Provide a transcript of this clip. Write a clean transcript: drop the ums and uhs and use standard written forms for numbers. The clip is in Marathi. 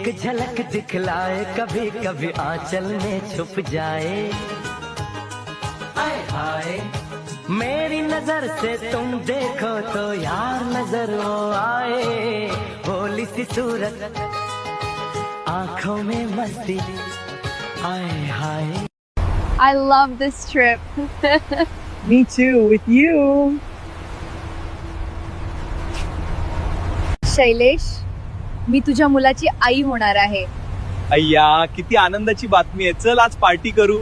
एक झलक दिखलाए, कभी कभी आंचल में छुप जाए। हाय हाय मेरी नजर से तुम देखो तो यार नजर वो आए, भोली सी सूरत आंखों में मस्ती, हाय हाय। I love this trip. Me too, with you. Shailesh, मी तुझ्या मुलाची आई होणार आहे. अय्या, किती आनंदाची बातमी आहे. चल आज पार्टी करू.